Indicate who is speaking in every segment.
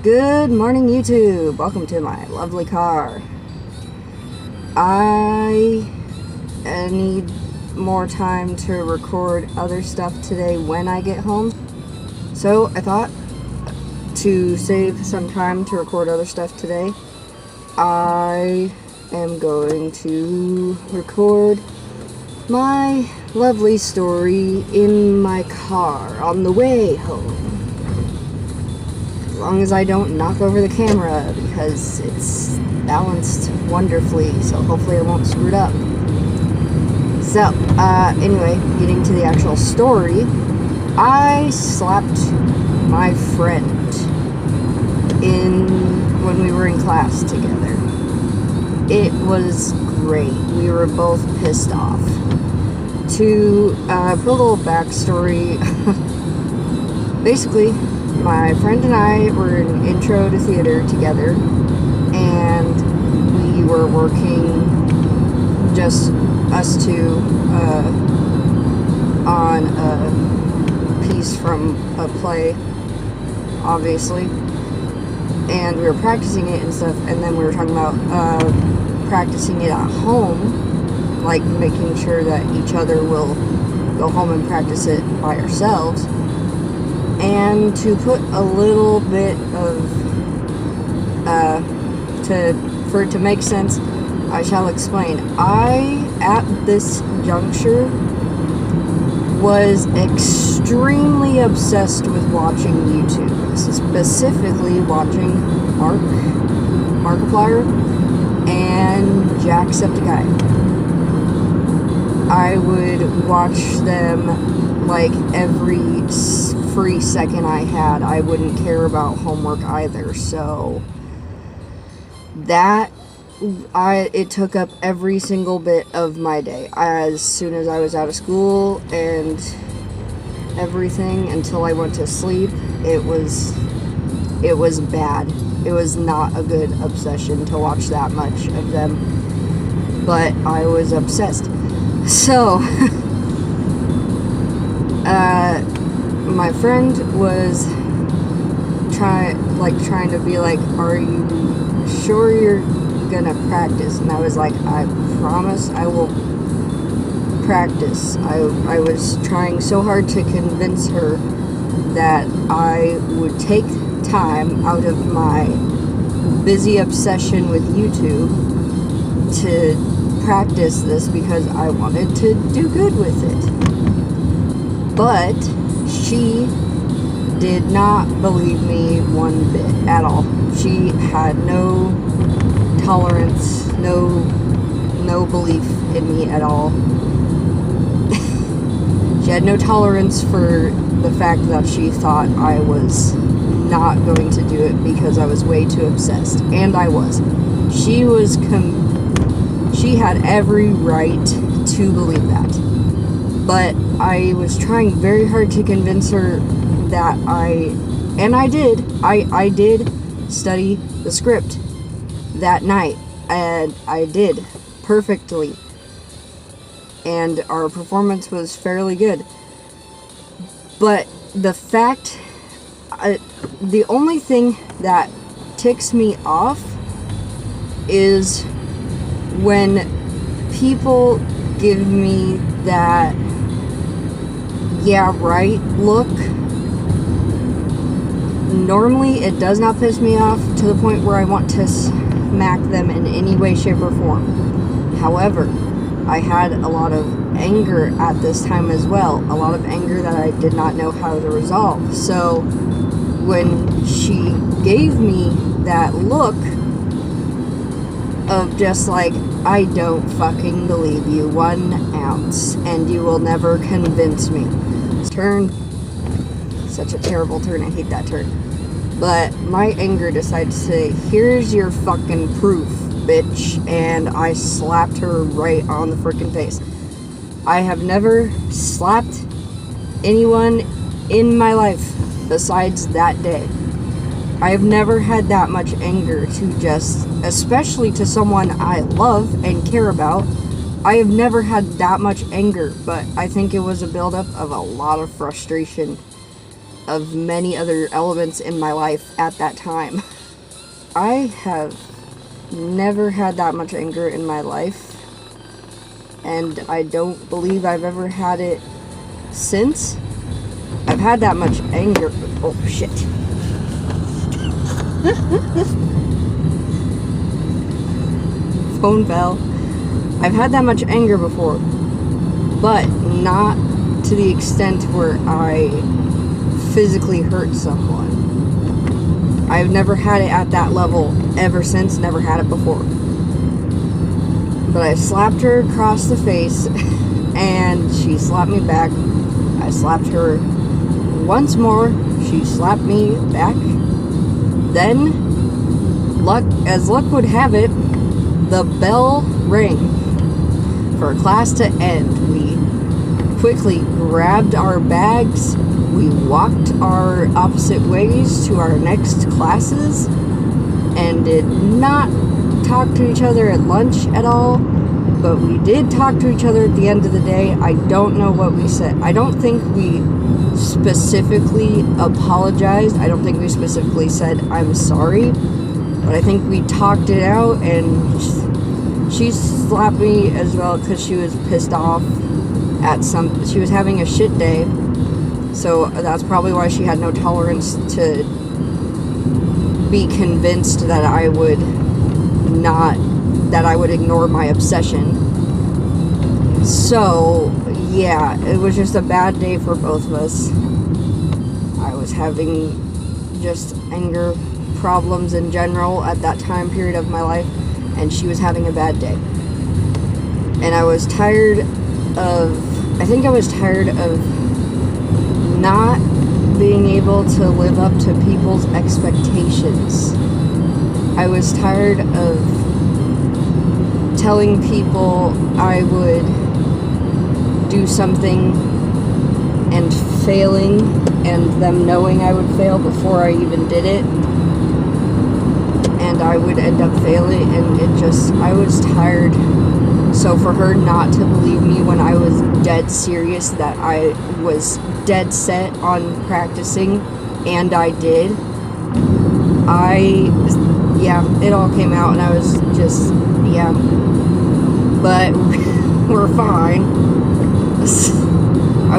Speaker 1: Good morning, YouTube. Welcome to my lovely car. I need more time to record other stuff today when I get home. So I thought to save some time to record other stuff today, I am going to record my lovely story in my car on the way home. As long as I don't knock over the camera, because it's balanced wonderfully, so hopefully I won't screw it up. So, anyway, getting to the actual story, I slapped my friend when we were in class together. It was great. We were both pissed off. To put a little backstory, basically, my friend and I were in Intro to Theater together, and we were working, just us two, on a piece from a play, obviously, and we were practicing it and stuff, and then we were talking about practicing it at home, like making sure that each other will go home and practice it by ourselves. And to put a little bit of, for it to make sense, I shall explain. I, at this juncture, was extremely obsessed with watching YouTube, specifically watching Markiplier and Jacksepticeye. I would watch them like every free second I had. I wouldn't care about homework either, so it took up every single bit of my day. As soon as I was out of school and everything, until I went to sleep, it was bad. It was not a good obsession to watch that much of them, but I was obsessed. So my friend was trying to be like, are you sure you're gonna practice? And I was like, I promise I will practice. I was trying so hard to convince her that I would take time out of my busy obsession with YouTube to practice this, because I wanted to do good with it. But she did not believe me one bit at all. She had no tolerance, no belief in me at all. She had no tolerance for the fact that she thought I was not going to do it because I was way too obsessed. And I was. She had every right to believe that. But I was trying very hard to convince her that I did study the script that night, and I did perfectly, and our performance was fairly good. But the only thing that ticks me off is when people give me that yeah right look. Normally it does not piss me off to the point where I want to smack them in any way, shape, or form. However, I had a lot of anger at this time as well. A lot of anger that I did not know how to resolve. So when she gave me that look of just like, I don't fucking believe you 1 ounce, and you will never convince me. Turn. Such a terrible turn. I hate that turn. But my anger decided to say, here's your fucking proof, bitch. And I slapped her right on the frickin' face. I have never slapped anyone in my life besides that day. I have never had that much anger to just, especially to someone I love and care about. I have never had that much anger, but I think it was a buildup of a lot of frustration of many other elements in my life at that time. I have never had that much anger in my life, and I don't believe I've ever had it since. I've had that much anger. Oh shit. Phone fell. I've had that much anger before, but not to the extent where I physically hurt someone. I've never had it at that level ever since, never had it before. But I slapped her across the face, and she slapped me back. I slapped her once more, she slapped me back. Then, as luck would have it, the bell rang for class to end. We quickly grabbed our bags, we walked our opposite ways to our next classes, and did not talk to each other at lunch at all, but we did talk to each other at the end of the day. I don't know what we said. I don't think we specifically apologized. I don't think we specifically said, I'm sorry, but I think we talked it out, and she slapped me as well because she was pissed off at she was having a shit day, so that's probably why she had no tolerance to be convinced that I would ignore my obsession. So yeah, it was just a bad day for both of us. I was having just anger problems in general at that time period of my life, and she was having a bad day. And I was tired of not being able to live up to people's expectations. I was tired of telling people I would do something and failing, and them knowing I would fail before I even did it, and I would end up failing, and I was tired. So for her not to believe me when I was dead serious that I was dead set on practicing, and I did, it all came out, and I was just, but we're fine.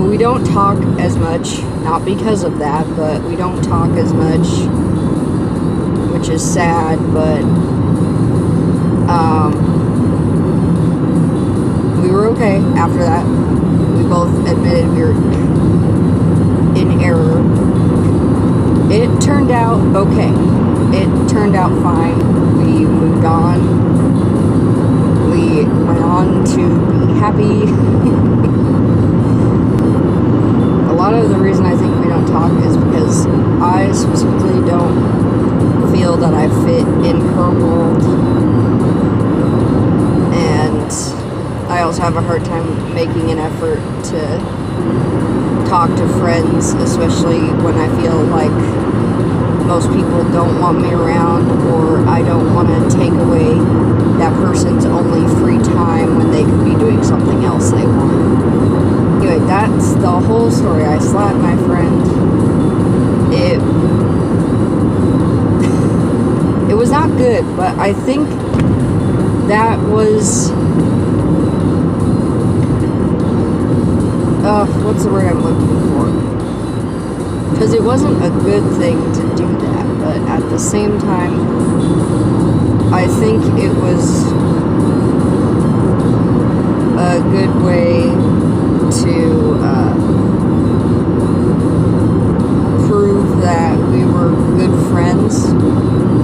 Speaker 1: We don't talk as much, not because of that, but we don't talk as much, which is sad, but we were okay after that. We both admitted we were in error. It turned out okay. It turned out fine. We moved on. We went on to be happy. A lot of the reason I think we don't talk is because I specifically don't feel that I fit in her world. And I also have a hard time making an effort to talk to friends, especially when I feel like most people don't want me around, or I don't want to take away that person's only free time when they could be doing something else they want. Anyway, that's the whole story. I slapped my friend. It was not good, but I think that was what's the word I'm looking for? Because it wasn't a good thing to do that, but at the same time, I think it was a good way to prove that we were good friends,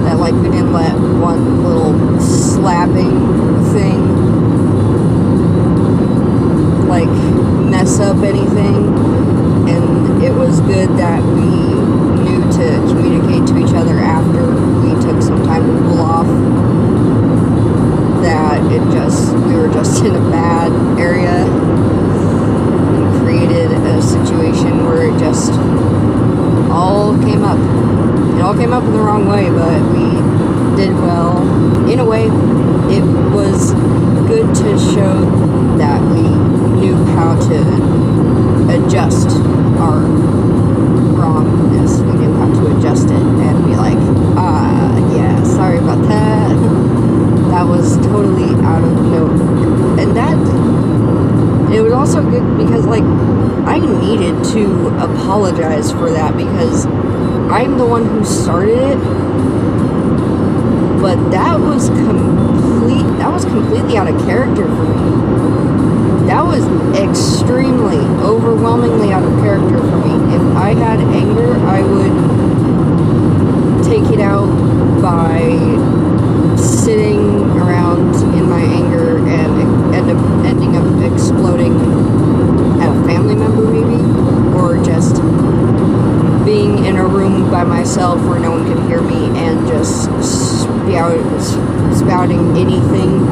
Speaker 1: that like we didn't let one little slapping thing like mess up anything. And it was good that we knew to communicate to each other after we took some time to cool off, that we were just in a bad area and created a situation where it just all came up. It all came up in the wrong way, but we did well. In a way, it was good to show that we knew how to adjust our wrong adjust it and be like, yeah, sorry about that. That was totally out of note. And it was also good because, like, I needed to apologize for that because I'm the one who started it. But that was completely out of character for me. That was extremely, overwhelmingly out of character for me. If I had anger, I would take it out by sitting around in my anger and ending up exploding at a family member maybe, or just being in a room by myself where no one could hear me and just spouting anything.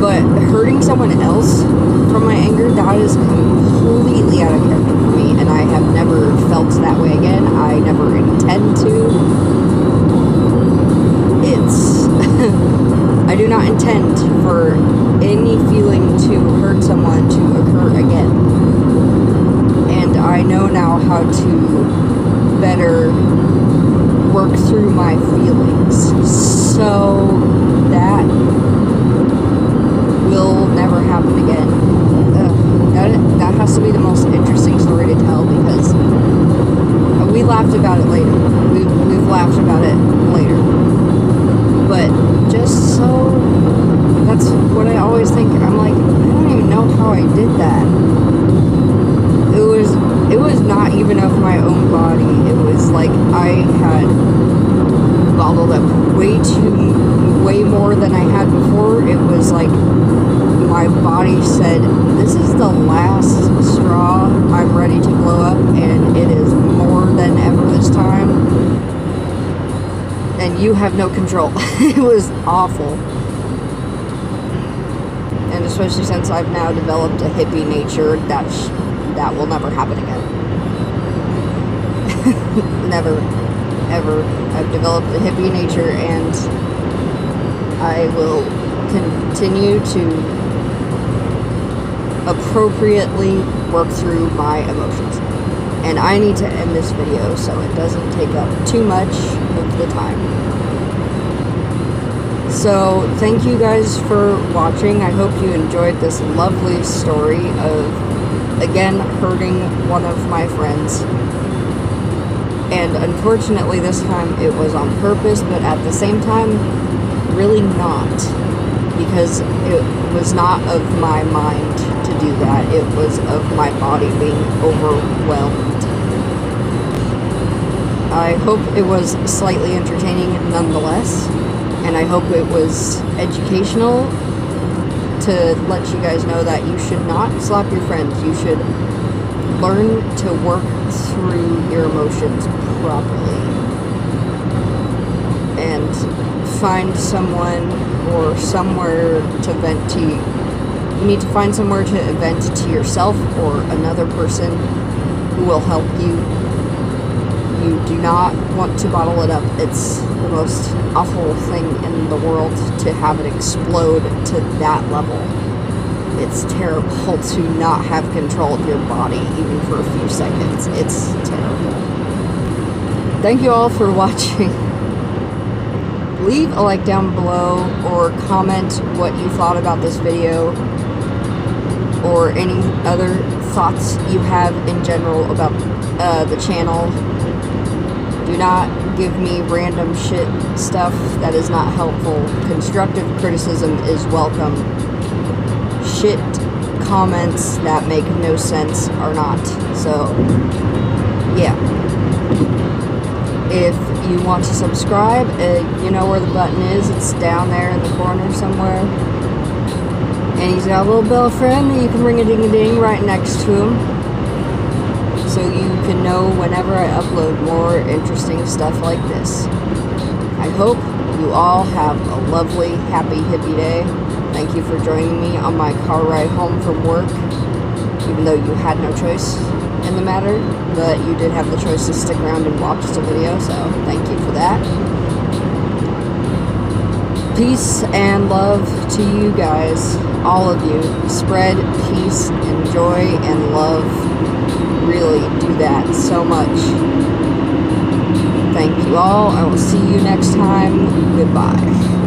Speaker 1: But hurting someone else from my anger, that is completely out of character for me, and I have never felt that way again. I never intend to. I do not intend for any feeling to hurt someone to occur again. And I know now how to better work through my feelings. So that will never happen again. That has to be the most interesting story to tell because we laughed about it later. We've laughed about it later. But just so, that's what I always think. I'm like, I don't even know how I did that. It was not even of my own body. It was like I had bottled up way more than I had before. It was like my body said, this is the last straw. I'm ready to blow up, and it is more than ever this time. And you have no control. It was awful. And especially since I've now developed a hippie nature, that will never happen again. Never, ever. I've developed a hippie nature, and I will continue to appropriately work through my emotions. And I need to end this video so it doesn't take up too much of the time. So thank you guys for watching. I hope you enjoyed this lovely story of, again, hurting one of my friends. And unfortunately this time it was on purpose, but at the same time, really not. Because it was not of my mind to do that. It was of my body being overwhelmed. I hope it was slightly entertaining nonetheless, and I hope it was educational to let you guys know that you should not slap your friends. You should learn to work through your emotions properly and find someone or somewhere to vent to. You need to find somewhere to vent to yourself or another person who will help you. You do not want to bottle it up. It's the most awful thing in the world to have it explode to that level. It's terrible to not have control of your body even for a few seconds. It's terrible. Thank you all for watching. Leave a like down below or comment what you thought about this video or any other thoughts you have in general about the channel. Do not give me random shit stuff that is not helpful. Constructive criticism is welcome. Shit comments that make no sense are not. So, yeah. If you want to subscribe, you know where the button is. It's down there in the corner somewhere. And he's got a little bell friend that you can ring a ding-a-ding right next to him. So you can know whenever I upload more interesting stuff like this. I hope you all have a lovely, happy, hippie day. Thank you for joining me on my car ride home from work, even though you had no choice in the matter, but you did have the choice to stick around and watch the video, so thank you for that. Peace and love to you guys, all of you. Spread peace and joy and love really do that so much. Thank you all. I will see you next time. Goodbye.